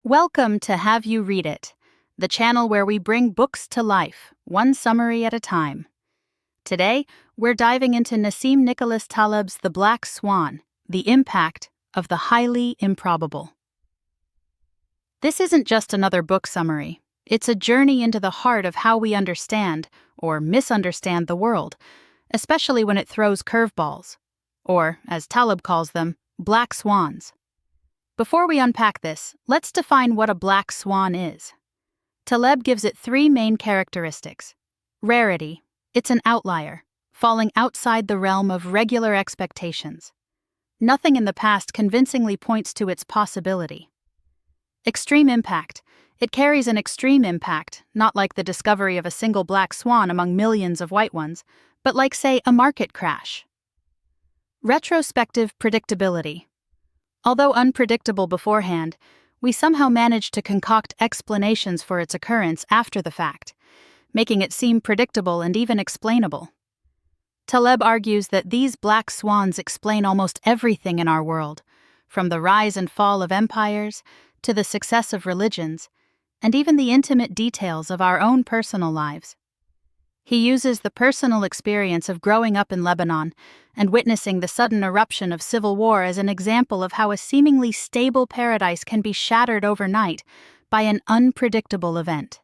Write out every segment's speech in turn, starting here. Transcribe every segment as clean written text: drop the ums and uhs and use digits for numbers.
Welcome to Have You Read It, the channel where we bring books to life, one summary at a time. Today, we're diving into Nassim Nicholas Taleb's The Black Swan, The Impact of the Highly Improbable. This isn't just another book summary. It's a journey into the heart of how we understand, or misunderstand, the world, especially when it throws curveballs, or, as Taleb calls them, black swans. Before we unpack this, let's define what a black swan is. Taleb gives it three main characteristics. Rarity, it's an outlier, falling outside the realm of regular expectations. Nothing in the past convincingly points to its possibility. Extreme impact, it carries an extreme impact, not like the discovery of a single black swan among millions of white ones, but like, say, a market crash. Retrospective predictability. Although unpredictable beforehand, we somehow manage to concoct explanations for its occurrence after the fact, making it seem predictable and even explainable. Taleb argues that these black swans explain almost everything in our world, from the rise and fall of empires to the success of religions, and even the intimate details of our own personal lives. He uses the personal experience of growing up in Lebanon and witnessing the sudden eruption of civil war as an example of how a seemingly stable paradise can be shattered overnight by an unpredictable event.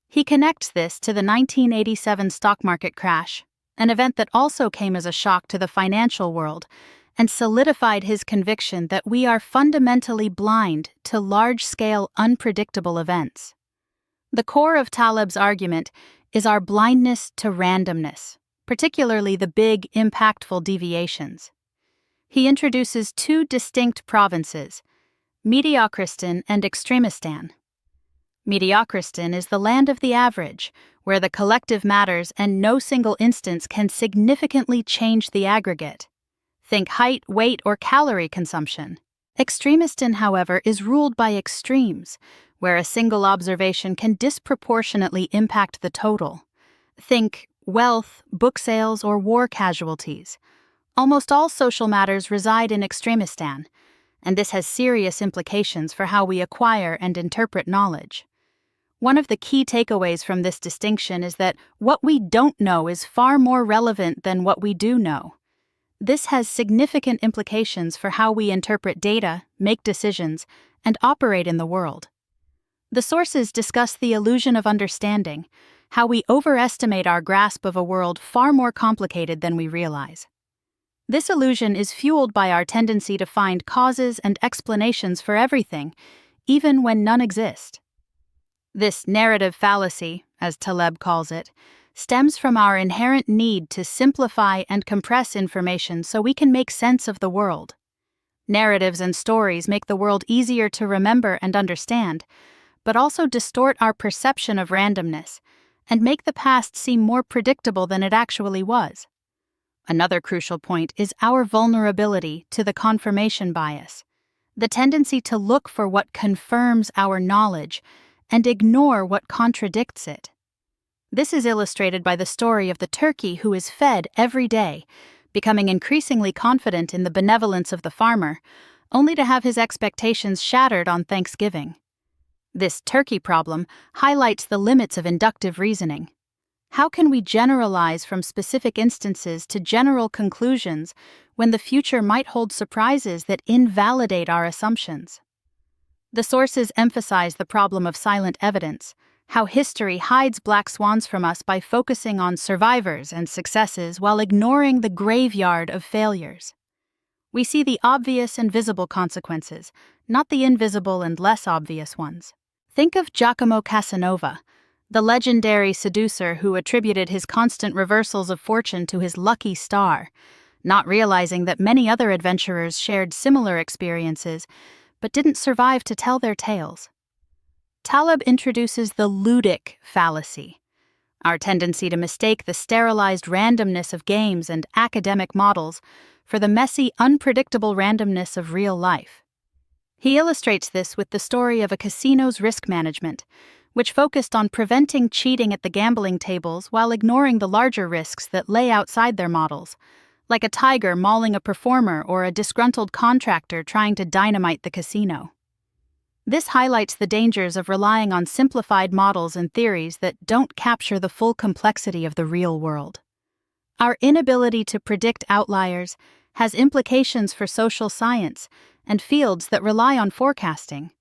He connects this to the 1987 stock market crash, an event that also came as a shock to the financial world and solidified his conviction that we are fundamentally blind to large-scale, unpredictable events. The core of Taleb's argument is our blindness to randomness, particularly the big, impactful deviations. He introduces two distinct provinces, Mediocristan and Extremistan. Mediocristan is the land of the average, where the collective matters and no single instance can significantly change the aggregate. Think height, weight, or calorie consumption. Extremistan, however, is ruled by extremes, where a single observation can disproportionately impact the total. Think wealth, book sales, or war casualties. Almost all social matters reside in Extremistan, and this has serious implications for how we acquire and interpret knowledge. One of the key takeaways from this distinction is that what we don't know is far more relevant than what we do know. This has significant implications for how we interpret data, make decisions, and operate in the world. The sources discuss the illusion of understanding, how we overestimate our grasp of a world far more complicated than we realize. This illusion is fueled by our tendency to find causes and explanations for everything, even when none exist. This narrative fallacy, as Taleb calls it, stems from our inherent need to simplify and compress information so we can make sense of the world. Narratives and stories make the world easier to remember and understand, but also distort our perception of randomness and make the past seem more predictable than it actually was. Another crucial point is our vulnerability to the confirmation bias, the tendency to look for what confirms our knowledge and ignore what contradicts it. This is illustrated by the story of the turkey who is fed every day, becoming increasingly confident in the benevolence of the farmer, only to have his expectations shattered on Thanksgiving. This turkey problem highlights the limits of inductive reasoning. How can we generalize from specific instances to general conclusions when the future might hold surprises that invalidate our assumptions? The sources emphasize the problem of silent evidence, how history hides black swans from us by focusing on survivors and successes while ignoring the graveyard of failures. We see the obvious and visible consequences, not the invisible and less obvious ones. Think of Giacomo Casanova, the legendary seducer who attributed his constant reversals of fortune to his lucky star, not realizing that many other adventurers shared similar experiences but didn't survive to tell their tales. Taleb introduces the ludic fallacy, our tendency to mistake the sterilized randomness of games and academic models for the messy, unpredictable randomness of real life. He illustrates this with the story of a casino's risk management, which focused on preventing cheating at the gambling tables while ignoring the larger risks that lay outside their models, like a tiger mauling a performer or a disgruntled contractor trying to dynamite the casino. This highlights the dangers of relying on simplified models and theories that don't capture the full complexity of the real world. Our inability to predict outliers has implications for social science and fields that rely on forecasting.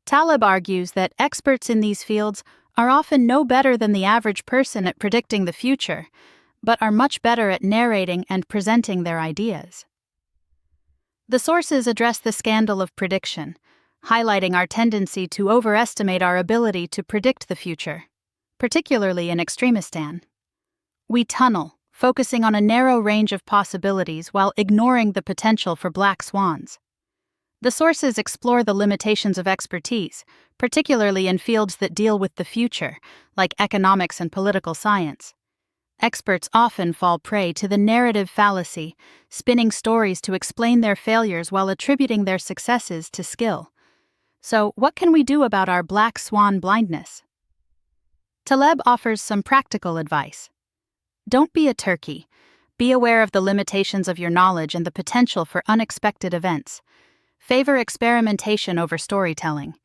Taleb argues that experts in these fields are often no better than the average person at predicting the future, but are much better at narrating and presenting their ideas. The sources address the scandal of prediction, highlighting our tendency to overestimate our ability to predict the future, particularly in extremistan. We tunnel, focusing on a narrow range of possibilities while ignoring the potential for black swans. The sources explore the limitations of expertise, particularly in fields that deal with the future, like economics and political science. Experts often fall prey to the narrative fallacy, spinning stories to explain their failures while attributing their successes to skill. So, what can we do about our black swan blindness? Taleb offers some practical advice. Don't be a turkey. Be aware of the limitations of your knowledge and the potential for unexpected events. Favor experimentation over storytelling.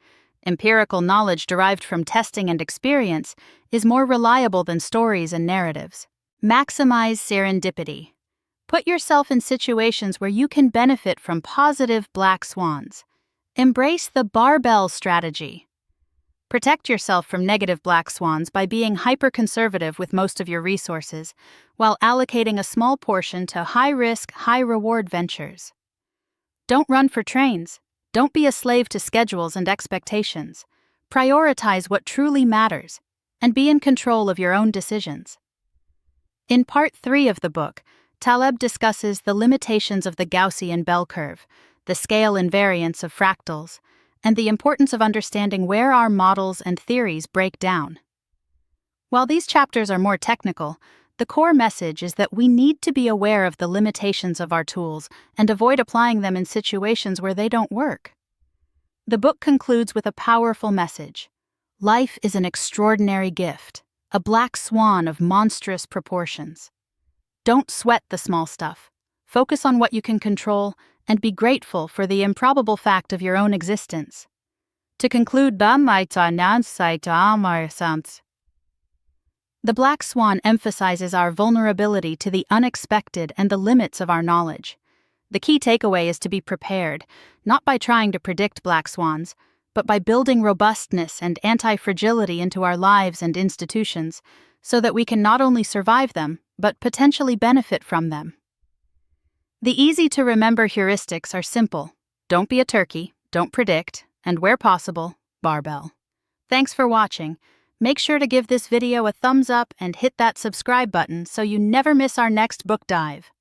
Empirical knowledge derived from testing and experience is more reliable than stories and narratives. Maximize serendipity. Put yourself in situations where you can benefit from positive black swans. Embrace the barbell strategy. Protect yourself from negative black swans by being hyper-conservative with most of your resources, while allocating a small portion to high-risk, high-reward ventures. Don't run for trains. Don't be a slave to schedules and expectations. Prioritize what truly matters, and be in control of your own decisions. In Part 3 of the book, Taleb discusses the limitations of the Gaussian bell curve, the scale invariance of fractals, and the importance of understanding where our models and theories break down. While these chapters are more technical, the core message is that we need to be aware of the limitations of our tools and avoid applying them in situations where they don't work. The book concludes with a powerful message. Life is an extraordinary gift, a black swan of monstrous proportions. Don't sweat the small stuff. Focus on what you can control and be grateful for the improbable fact of your own existence. To conclude, the Black Swan emphasizes our vulnerability to the unexpected and the limits of our knowledge. The key takeaway is to be prepared, not by trying to predict black swans, but by building robustness and anti-fragility into our lives and institutions, so that we can not only survive them, but potentially benefit from them. The easy-to-remember heuristics are simple. Don't be a turkey, don't predict, and where possible, barbell. Thanks for watching. Make sure to give this video a thumbs up and hit that subscribe button so you never miss our next book dive.